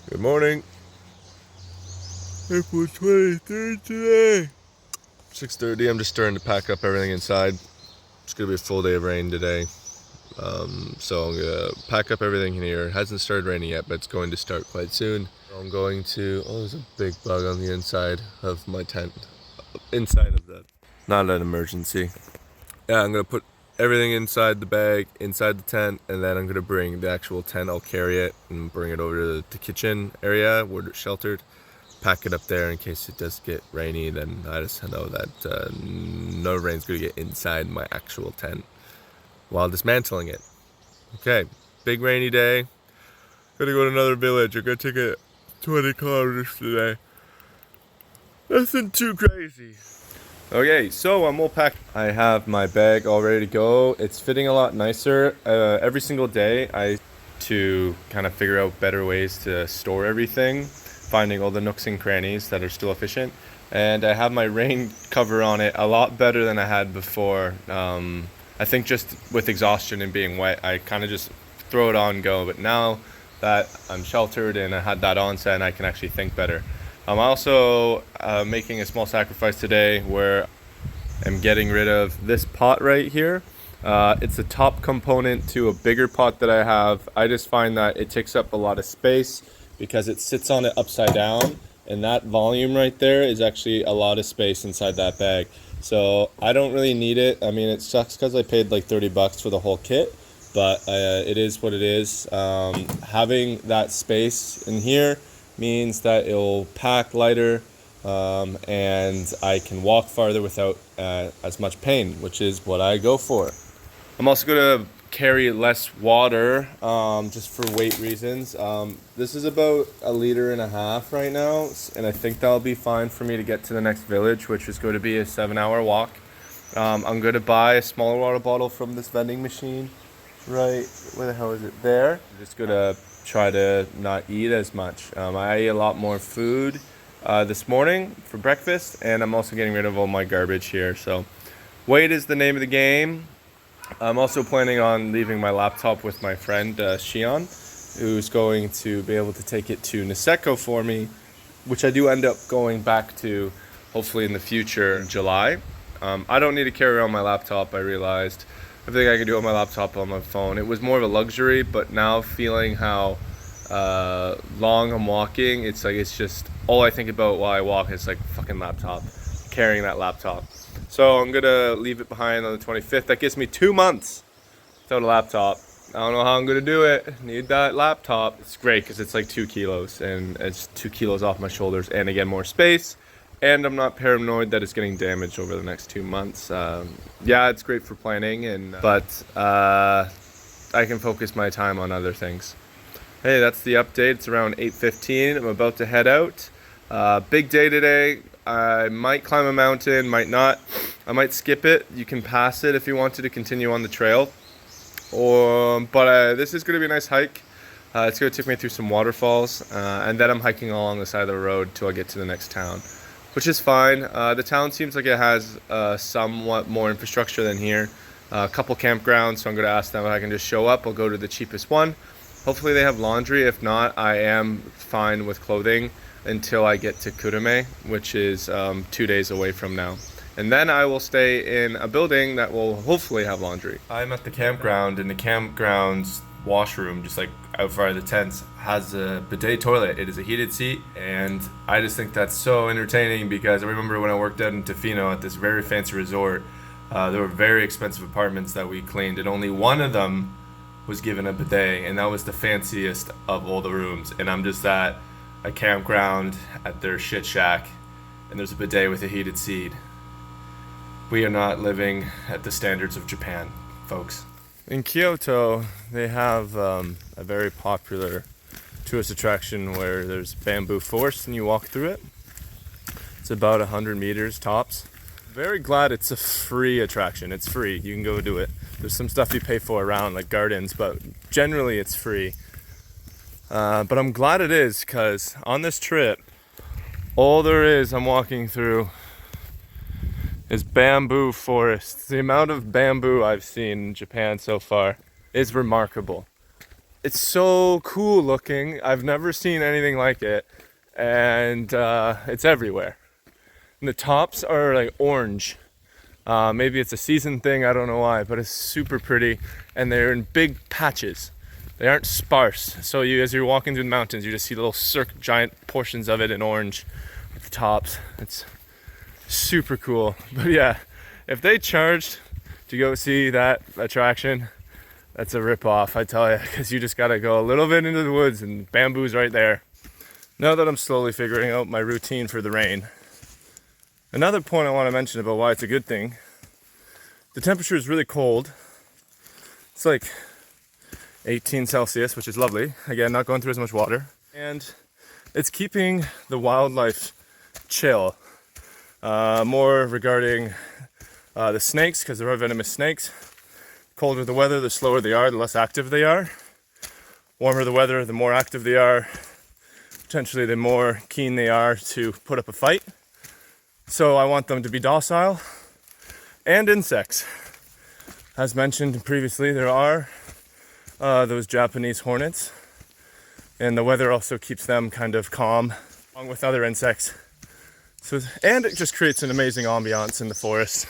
Good morning. April 23rd today. 6:30. I'm just starting to pack up everything inside. It's gonna be a full day of rain today. So I'm gonna pack up everything in here. It hasn't started raining yet, but it's going to start quite soon. I'm going to. Oh, there's a big bug on the inside of my tent. Inside of that. Not an emergency. Yeah, I'm gonna put everything inside the bag, inside the tent, and then I'm gonna bring the actual tent. I'll carry it and bring it over to the kitchen area where it's sheltered. Pack it up there in case it does get rainy. Then I just know that no rain's gonna get inside my actual tent while dismantling it. Okay, big rainy day. Gonna go to another village. I'm gonna take it 20 kilometers today. Nothing too crazy. Okay, so I'm all packed. I have my bag all ready to go. It's fitting a lot nicer. Every single day to kind of figure out better ways to store everything, finding all the nooks and crannies that are still efficient. And I have my rain cover on it a lot better than I had before. I think just with exhaustion and being wet, I kind of just throw it on and go. But now that I'm sheltered and I had that onset, I can actually think better. I'm also making a small sacrifice today where I'm getting rid of this pot right here. It's a top component to a bigger pot that I have. I just find that it takes up a lot of space because it sits on it upside down, and that volume right there is actually a lot of space inside that bag. So I don't really need it. I mean, it sucks because I paid like $30 for the whole kit, but it is what it is. Having that space in here means that it'll pack lighter, and I can walk farther without as much pain, which is what I go for. I'm also going to carry less water, just for weight reasons. This is about 1.5 liters right now, and I think that'll be fine for me to get to the next village, which is going to be a 7-hour walk. I'm going to buy a smaller water bottle from this vending machine. Right, where the hell is it? There. I'm just going to try to not eat as much. I ate a lot more food this morning for breakfast, and I'm also getting rid of all my garbage here. So weight is the name of the game. I'm also planning on leaving my laptop with my friend Shion, who's going to be able to take it to Niseko for me, which I do end up going back to hopefully in the future in July. I don't need to carry around my laptop, I realized. Everything I can do on my laptop, on my phone. It was more of a luxury, but now feeling how long I'm walking, it's just all I think about while I walk is like fucking laptop, carrying that laptop. So I'm gonna leave it behind on the 25th. That gives me 2 months without a laptop. I don't know how I'm gonna do it. Need that laptop. It's great because it's like 2 kilos, and it's 2 kilos off my shoulders, and again more space. And I'm not paranoid that it's getting damaged over the next 2 months. Yeah, it's great for planning, but I can focus my time on other things. Hey, that's the update. It's around 8:15. I'm about to head out. Big day today. I might climb a mountain, might not. I might skip it. You can pass it if you wanted to continue on the trail. But this is going to be a nice hike. It's going to take me through some waterfalls, and then I'm hiking along the side of the road till I get to the next town, which is fine. The town seems like it has somewhat more infrastructure than here. A couple campgrounds, so I'm going to ask them if I can just show up. I'll go to the cheapest one. Hopefully they have laundry. If not, I am fine with clothing until I get to Kurume, which is 2 days away from now. And then I will stay in a building that will hopefully have laundry. I'm at the campground, and the campground's washroom, just like out front of the tents, has a bidet toilet. It is a heated seat, and I just think that's so entertaining because I remember when I worked out in Tofino at this very fancy resort, there were very expensive apartments that we cleaned, and only one of them was given a bidet, and that was the fanciest of all the rooms. And I'm just at a campground at their shit shack, and there's a bidet with a heated seat. We are not living at the standards of Japan, folks. In Kyoto, they have a very popular tourist attraction where there's bamboo forest and you walk through it. It's about 100 meters tops. Very glad it's a free attraction. It's free. You can go do it. There's some stuff you pay for around, like gardens, but generally it's free. But I'm glad it is, because on this trip, all there is I'm walking through is bamboo forests. The amount of bamboo I've seen in Japan so far is remarkable. It's so cool looking. I've never seen anything like it, and it's everywhere. And the tops are like orange. Maybe it's a season thing, I don't know why, but it's super pretty, and they're in big patches. They aren't sparse. So as you're walking through the mountains, you just see little giant portions of it in orange at the tops. It's super cool. But yeah, if they charged to go see that attraction, that's a rip-off, I tell you, because you just gotta go a little bit into the woods and bamboo's right there. Now that I'm slowly figuring out my routine for the rain, another point I want to mention about why it's a good thing, the temperature is really cold. It's like 18 Celsius, which is lovely. Again, not going through as much water. And it's keeping the wildlife chill. More regarding the snakes, because there are venomous snakes. Colder the weather, the slower they are, the less active they are. Warmer the weather, the more active they are. Potentially the more keen they are to put up a fight. So I want them to be docile. And insects. As mentioned previously, there are those Japanese hornets. And the weather also keeps them kind of calm, along with other insects. And it just creates an amazing ambiance in the forest.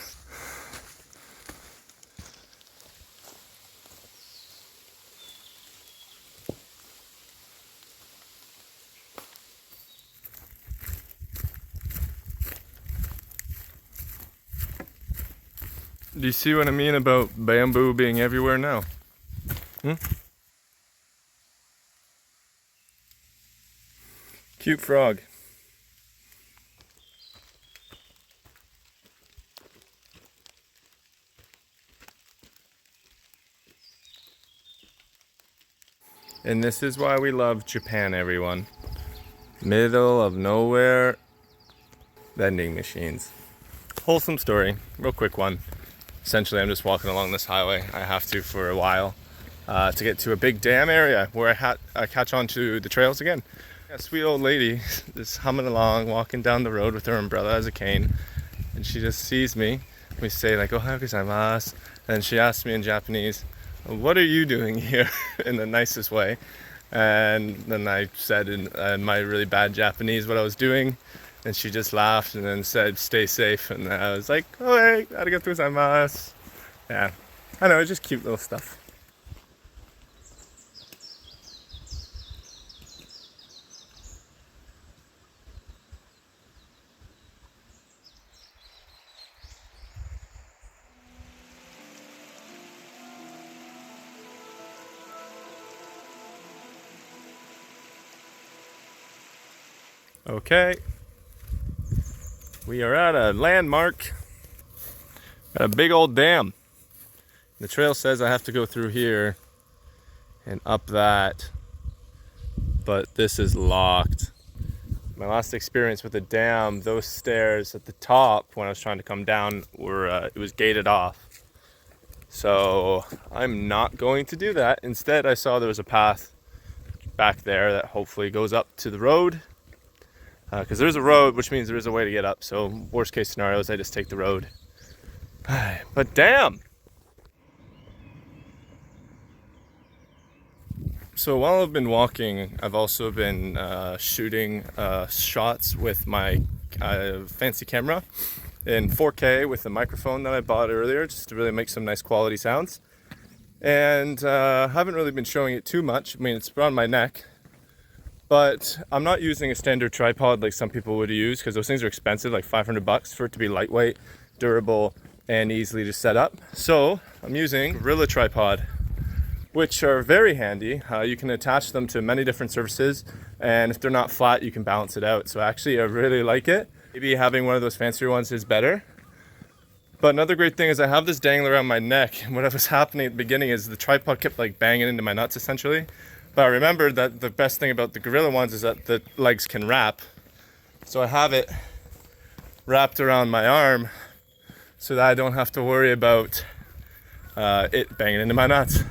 Do you see what I mean about bamboo being everywhere now? Cute frog. And this is why we love Japan, everyone. Middle of nowhere vending machines. Wholesome story, real quick one. Essentially, I'm just walking along this highway. I have to for a while to get to a big dam area where I catch on to the trails again. A sweet old lady is humming along, walking down the road with her umbrella as a cane, and she just sees me. We say like, "Ohayou gozaimasu," and she asks me in Japanese, "What are you doing here?" in the nicest way. And then I said in my really bad Japanese what I was doing. And she just laughed and then said, "Stay safe." And I was like, "Oh, hey, arigatou gozaimasu." Yeah, I know, it's just cute little stuff. Okay. We are at a landmark at a big old dam. The trail says I have to go through here and up that, but this is locked. My last experience with the dam, those stairs at the top when I was trying to come down it was gated off. So I'm not going to do that. Instead, I saw there was a path back there that hopefully goes up to the road. Because there's a road, which means there is a way to get up. So worst case scenario is I just take the road. But damn! So while I've been walking, I've also been shooting shots with my fancy camera in 4K with the microphone that I bought earlier, just to really make some nice quality sounds. And haven't really been showing it too much. I mean, it's around my neck. But I'm not using a standard tripod like some people would use, because those things are expensive, like $500 for it to be lightweight, durable, and easily to set up. So I'm using Gorilla Tripod, which are very handy. You can attach them to many different surfaces, and if they're not flat, you can balance it out. So actually, I really like it. Maybe having one of those fancier ones is better. But another great thing is I have this dangling around my neck, and what was happening at the beginning is the tripod kept like banging into my nuts essentially. But I remembered that the best thing about the Gorilla ones is that the legs can wrap. So I have it wrapped around my arm so that I don't have to worry about it banging into my nuts.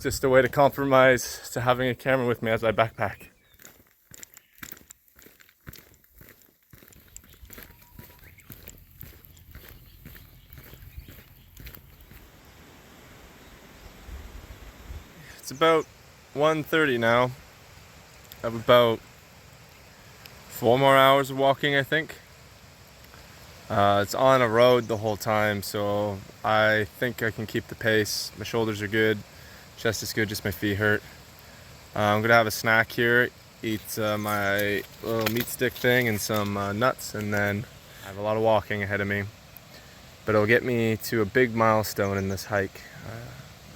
Just a way to compromise to having a camera with me as I backpack. It's about 1:30 now. I have about 4 more hours of walking, I think. It's on a road the whole time, so I think I can keep the pace. My shoulders are good, chest is good, just my feet hurt. I'm gonna have a snack here, eat my little meat stick thing and some nuts, and then I have a lot of walking ahead of me. But it'll get me to a big milestone in this hike.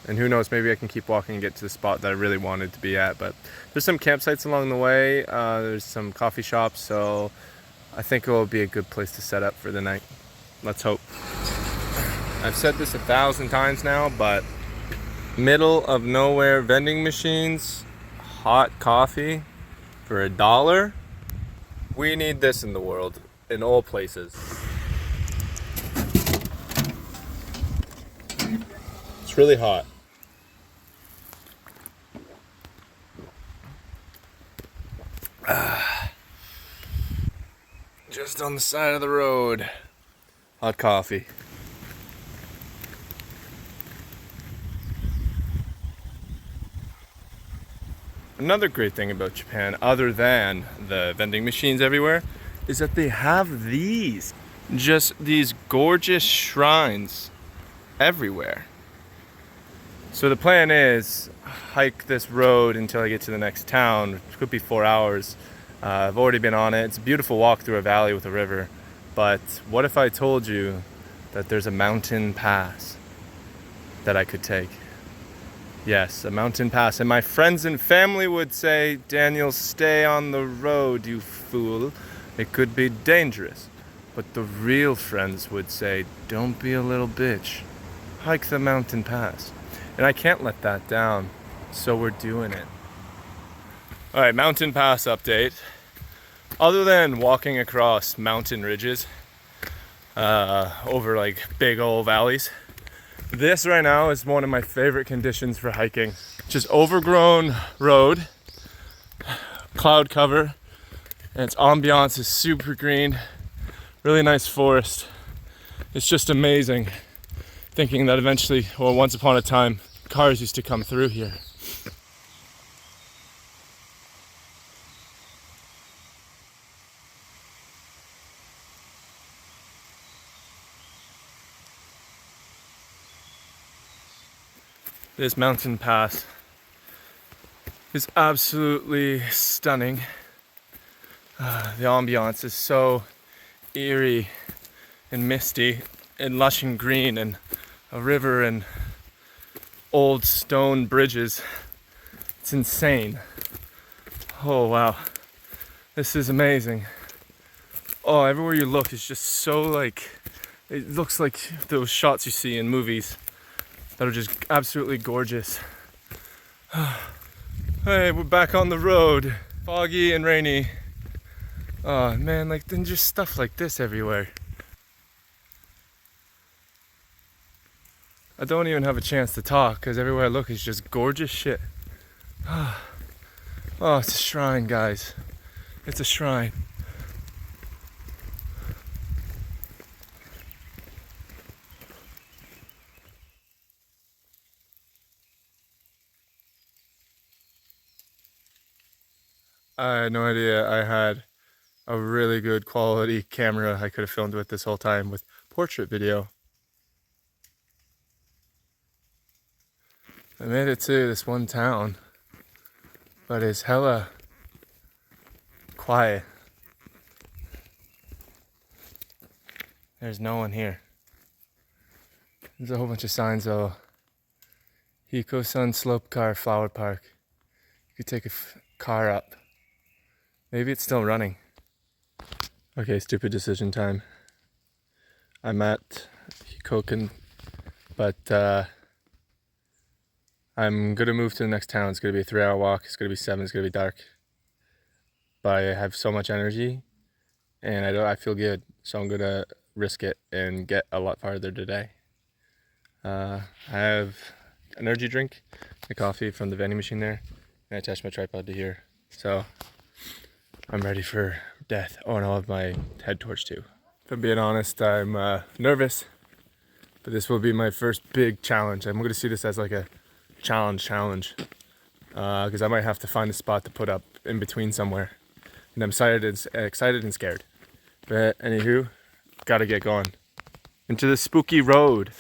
And who knows, maybe I can keep walking and get to the spot that I really wanted to be at. But there's some campsites along the way, there's some coffee shops, so I think it will be a good place to set up for the night. Let's hope. I've said this 1,000 times now, but middle of nowhere vending machines, hot coffee for $1. We need this in the world, in all places. It's really hot. Just on the side of the road. Hot coffee. Another great thing about Japan, other than the vending machines everywhere, is that they have these. Just these gorgeous shrines everywhere. So the plan is hike this road until I get to the next town, which could be 4 hours. I've already been on it. It's a beautiful walk through a valley with a river. But what if I told you that there's a mountain pass that I could take? Yes, a mountain pass. And my friends and family would say, Daniel, stay on the road, you fool. It could be dangerous. But the real friends would say, don't be a little bitch. Hike the mountain pass. And I can't let that down, so we're doing it. All right, mountain pass update. Other than walking across mountain ridges, over like big old valleys, this right now is one of my favorite conditions for hiking. Just overgrown road, cloud cover, and its ambiance is super green, really nice forest. It's just amazing thinking that eventually, or once upon a time, cars used to come through here. This mountain pass is absolutely stunning. The ambiance is so eerie and misty and lush and green, and a river and old stone bridges. It's insane. Oh wow, this is amazing. Oh, everywhere you look is just so like, it looks like those shots you see in movies that are just absolutely gorgeous. Hey, we're back on the road. Foggy and rainy. Oh man, like then just stuff like this everywhere. I don't even have a chance to talk because everywhere I look is just gorgeous shit. Oh, it's a shrine, guys. It's a shrine. I had no idea I had a really good quality camera I could have filmed with this whole time with portrait video. I made it to this one town, but it's hella quiet. There's no one here. There's a whole bunch of signs though. Hiko-san Slope Car Flower Park. You could take a car up. Maybe it's still running. Okay, stupid decision time. I'm at Hikokan, but I'm gonna move to the next town. It's gonna be a 3-hour walk. It's gonna be 7. It's gonna be dark. But I have so much energy, and I feel good. So I'm gonna risk it and get a lot farther today. I have energy drink, the coffee from the vending machine there, and I attached my tripod to here. So I'm ready for death. Oh, and I'll have my head torch too. If I'm being honest, I'm nervous, but this will be my first big challenge. I'm gonna see this as like a challenge. because I might have to find a spot to put up in between somewhere. And I'm excited and scared. But anywho, gotta get going. Into the spooky road.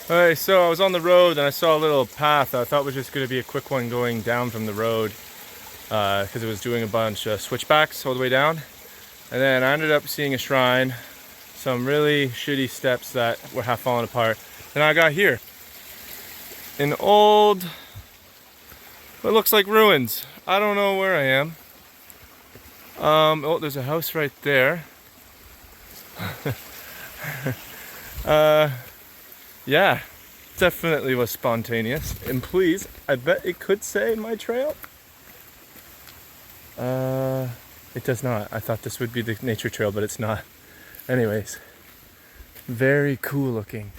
Alright, so I was on the road and I saw a little path I thought was just going to be a quick one going down from the road because it was doing a bunch of switchbacks all the way down. And then I ended up seeing a shrine, some really shitty steps that were half falling apart. Then I got here. An old, what looks like ruins. I don't know where I am. Oh, there's a house right there. Yeah, definitely was spontaneous. And please, I bet it could say my trail. It does not. I thought this would be the nature trail, but it's not. Anyways, very cool looking.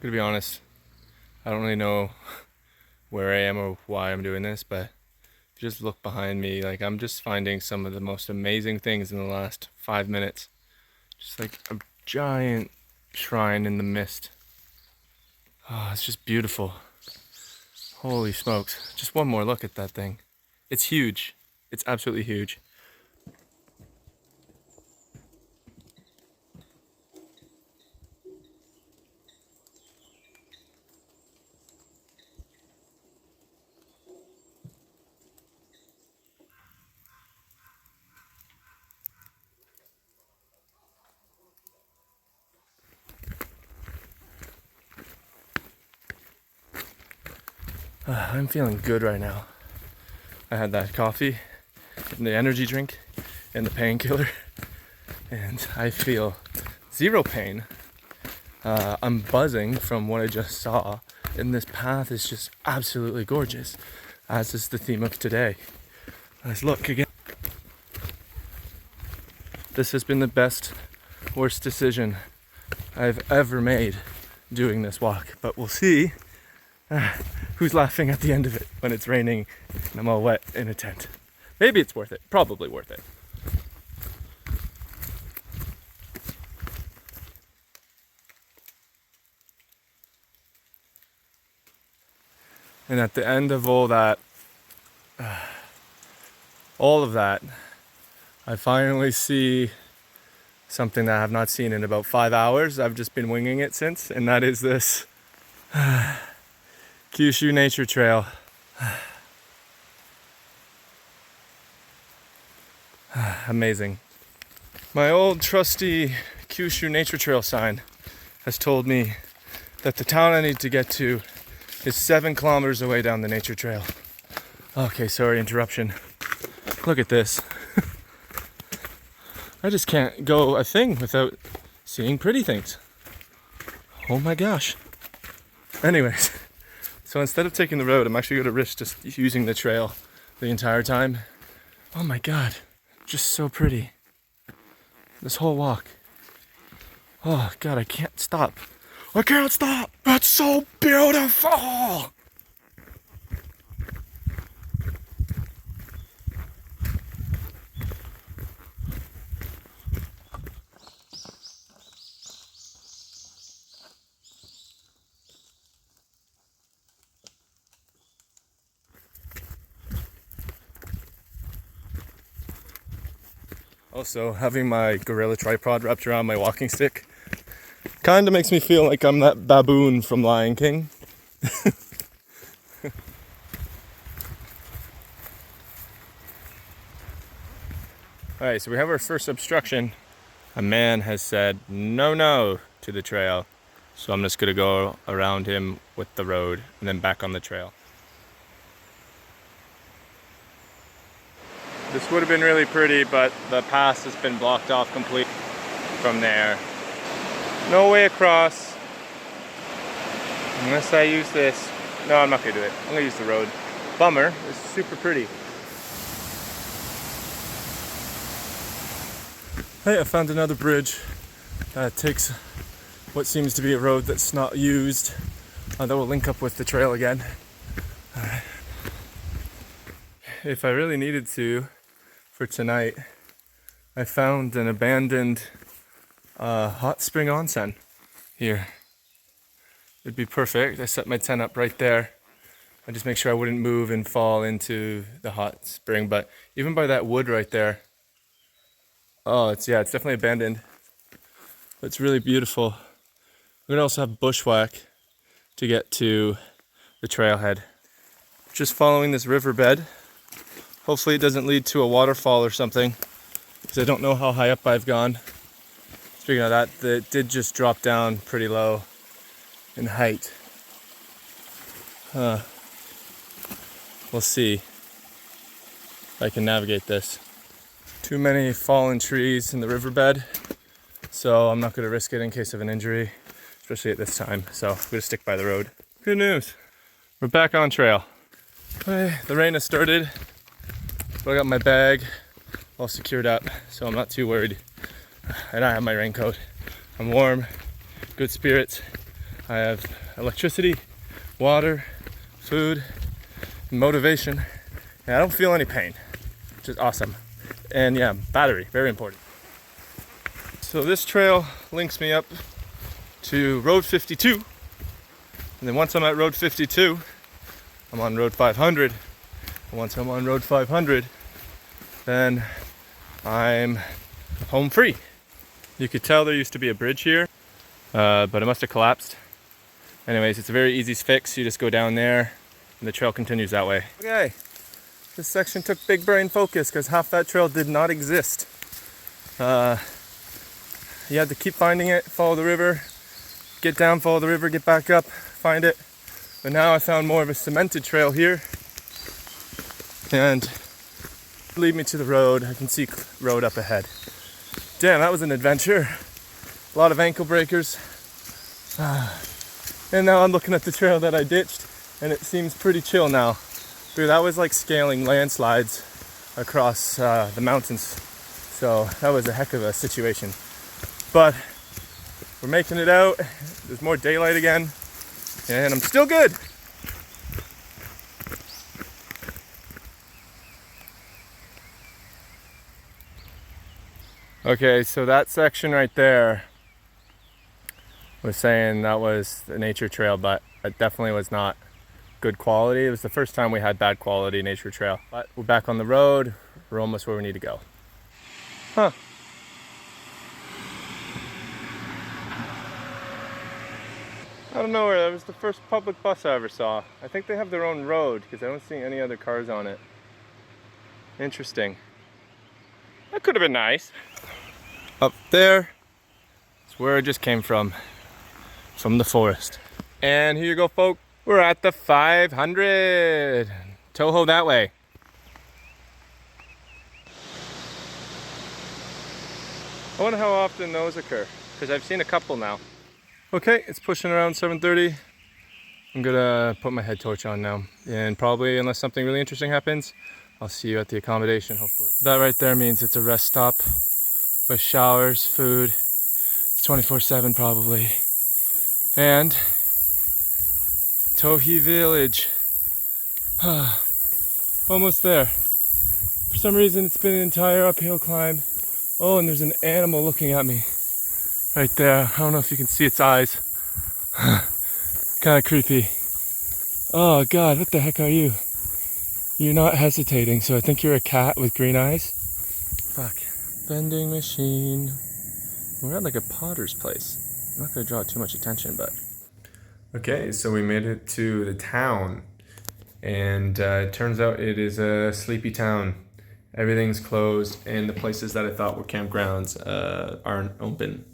To be honest, I don't really know where I am or why I'm doing this, but just look behind me. Like, I'm just finding some of the most amazing things in the last 5 minutes. Just like a giant shrine in the mist. Oh, it's just beautiful. Holy smokes. Just one more look at that thing. It's huge. It's absolutely huge. I'm feeling good right now. I had that coffee, and the energy drink, and the painkiller, and I feel zero pain. I'm buzzing from what I just saw, and this path is just absolutely gorgeous, as is the theme of today. Let's look again. This has been the best, worst decision I've ever made doing this walk, but we'll see who's laughing at the end of it when it's raining and I'm all wet in a tent. Maybe it's worth it. Probably worth it. And at the end of all of that, I finally see something that I have not seen in about 5 hours. I've just been winging it since, and that is this Kyushu Nature Trail. Amazing. My old trusty Kyushu Nature Trail sign has told me that the town I need to get to is 7 kilometers away down the nature trail. Okay, sorry, interruption. Look at this. I just can't go a thing without seeing pretty things. Oh my gosh. Anyways, so instead of taking the road, I'm actually going to risk just using the trail the entire time. Oh my god, just so pretty. This whole walk. Oh god, I can't stop. I can't stop! It's so beautiful! Also, having my gorilla tripod wrapped around my walking stick kind of makes me feel like I'm that baboon from Lion King. Alright, so we have our first obstruction. A man has said no to the trail. So I'm just going to go around him with the road and then back on the trail. This would have been really pretty, but the pass has been blocked off completely from there. No way across. Unless I use this. No, I'm not going to do it. I'm going to use the road. Bummer. It's super pretty. Hey, I found another bridge that takes what seems to be a road that's not used, that will link up with the trail again. If I really needed to, for tonight, I found an abandoned hot spring onsen here. It'd be perfect. I set my tent up right there. I just make sure I wouldn't move and fall into the hot spring. But even by that wood right there, oh, it's definitely abandoned. But it's really beautiful. We're gonna also have bushwhack to get to the trailhead. Just following this riverbed. Hopefully it doesn't lead to a waterfall or something, because I don't know how high up I've gone. Speaking of that, it did just drop down pretty low in height. We'll see if I can navigate this. Too many fallen trees in the riverbed, so I'm not going to risk it in case of an injury, especially at this time. So I'm going to stick by the road. Good news, we're back on trail. Okay, the rain has started, but I got my bag all secured up, so I'm not too worried. And I have my raincoat. I'm warm, good spirits. I have electricity, water, food, motivation, and I don't feel any pain, which is awesome. And yeah, battery, very important. So this trail links me up to Road 52, and then once I'm at Road 52, I'm on Road 500. And once I'm on Road 500, then I'm home free. You could tell there used to be a bridge here, but it must have collapsed. Anyways, it's a very easy fix. You just go down there and the trail continues that way. Okay, this section took big brain focus because half that trail did not exist. You had to keep finding it, follow the river, get down, follow the river, get back up, find it. But now I found more of a cemented trail here, and lead me to the road. I can see road up ahead. Damn, that was an adventure. A lot of ankle breakers. And now I'm looking at the trail that I ditched, and it seems pretty chill now. Dude, that was like scaling landslides across the mountains. So that was a heck of a situation. But we're making it out. There's more daylight again, and I'm still good. Okay, so that section right there was saying that was the nature trail, but it definitely was not good quality. It was the first time we had bad quality nature trail. But we're back on the road. We're almost where we need to go. Huh. Out of nowhere, that was the first public bus I ever saw. I think they have their own road because I don't see any other cars on it. Interesting. That could have been nice. Up there is where I just came from the forest. And here you go, folks. We're at the 500. Toho that way. I wonder how often those occur, because I've seen a couple now. Okay, it's pushing around 7:30. I'm gonna put my head torch on now, and probably, unless something really interesting happens, I'll see you at the accommodation, hopefully. That right there means it's a rest stop with showers, food. It's 24/7 probably. And Tohi Village. Almost there. For some reason it's been an entire uphill climb. Oh, and there's an animal looking at me right there. I don't know if you can see its eyes. Kind of creepy. Oh God, what the heck are you? You're not hesitating, so I think you're a cat with green eyes. Fuck. Vending machine. We're at like a potter's place. I'm not gonna draw too much attention, but. Okay, so we made it to the town, and it turns out it is a sleepy town. Everything's closed, and the places that I thought were campgrounds aren't open.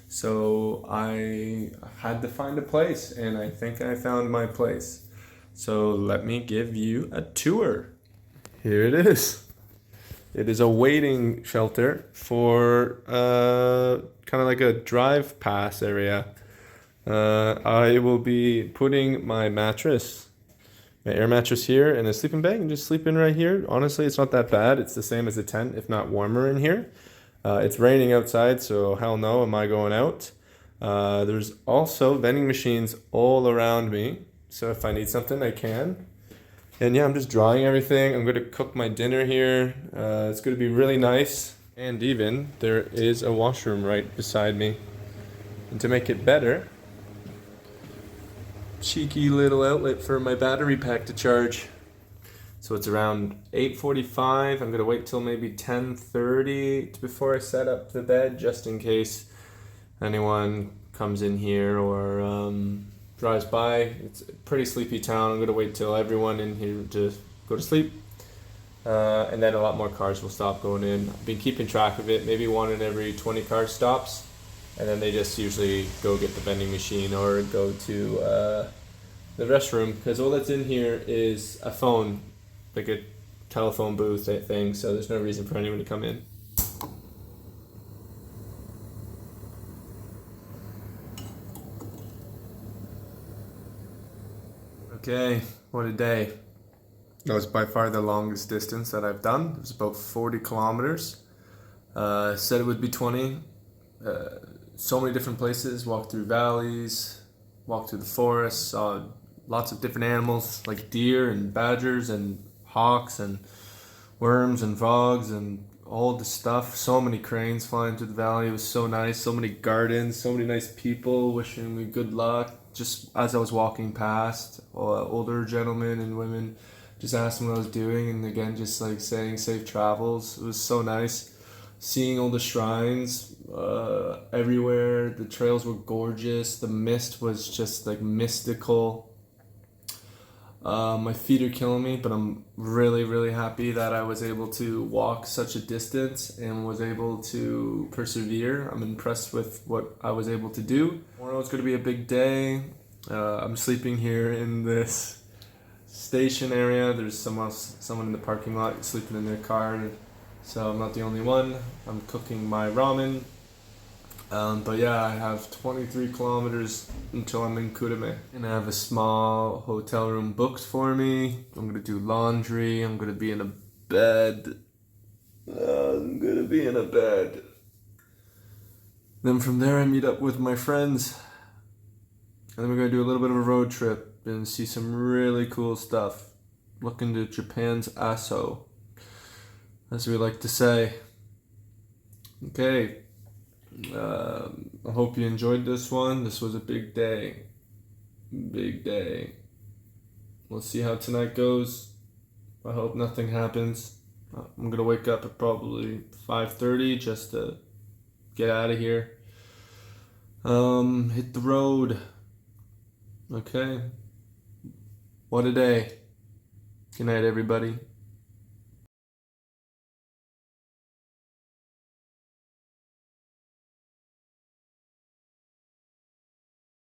So I had to find a place, and I think I found my place. So let me give you a tour. Here it is. It is a waiting shelter for kind of like a drive pass area. I will be putting my mattress, my air mattress here, and a sleeping bag, and just sleep in right here. Honestly, it's not that bad. It's the same as a tent, if not warmer in here. It's raining outside, so hell no am I going out. There's also vending machines all around me, so if I need something, I can. And yeah, I'm just drying everything. I'm gonna cook my dinner here. It's gonna be really nice. And even there is a washroom right beside me. And to make it better, cheeky little outlet for my battery pack to charge. So it's around 8:45. I'm gonna wait till maybe 10:30 before I set up the bed, just in case anyone comes in here or drives by. It's a pretty sleepy town. I'm gonna wait till everyone in here to go to sleep, and then a lot more cars will stop going in. I've been keeping track of it. Maybe one in every 20 cars stops, and then they just usually go get the vending machine or go to the restroom, because all that's in here is a phone, like a telephone booth thing. So there's no reason for anyone to come in. Okay, what a day. That was by far the longest distance that I've done. It was about 40 kilometers. Said it would be 20. So many different places, walked through valleys, walked through the forest, saw lots of different animals like deer and badgers and hawks and worms and frogs and all the stuff. So many cranes flying through the valley. It was so nice. So many gardens, so many nice people wishing me good luck. Just as I was walking past, older gentlemen and women just asking what I was doing, and again just like saying safe travels. It was so nice seeing all the shrines everywhere. The trails were gorgeous. The mist was just like mystical. My feet are killing me, but I'm really, really happy that I was able to walk such a distance and was able to persevere. I'm impressed with what I was able to do. Tomorrow's going to be a big day. I'm sleeping here in this station area. There's someone in the parking lot sleeping in their car, so I'm not the only one. I'm cooking my ramen. But yeah, I have 23 kilometers until I'm in Kurame. And I have a small hotel room booked for me. I'm gonna do laundry. I'm gonna be in a bed. Then from there I meet up with my friends. And then we're gonna do a little bit of a road trip and see some really cool stuff. Look into Japan's Aso, as we like to say. Okay. I hope you enjoyed this one. This was a big day. Big day. We'll see how tonight goes. I hope nothing happens. I'm gonna wake up at probably 5:30 just to get out of here. Hit the road. Okay. What a day. Good night, everybody.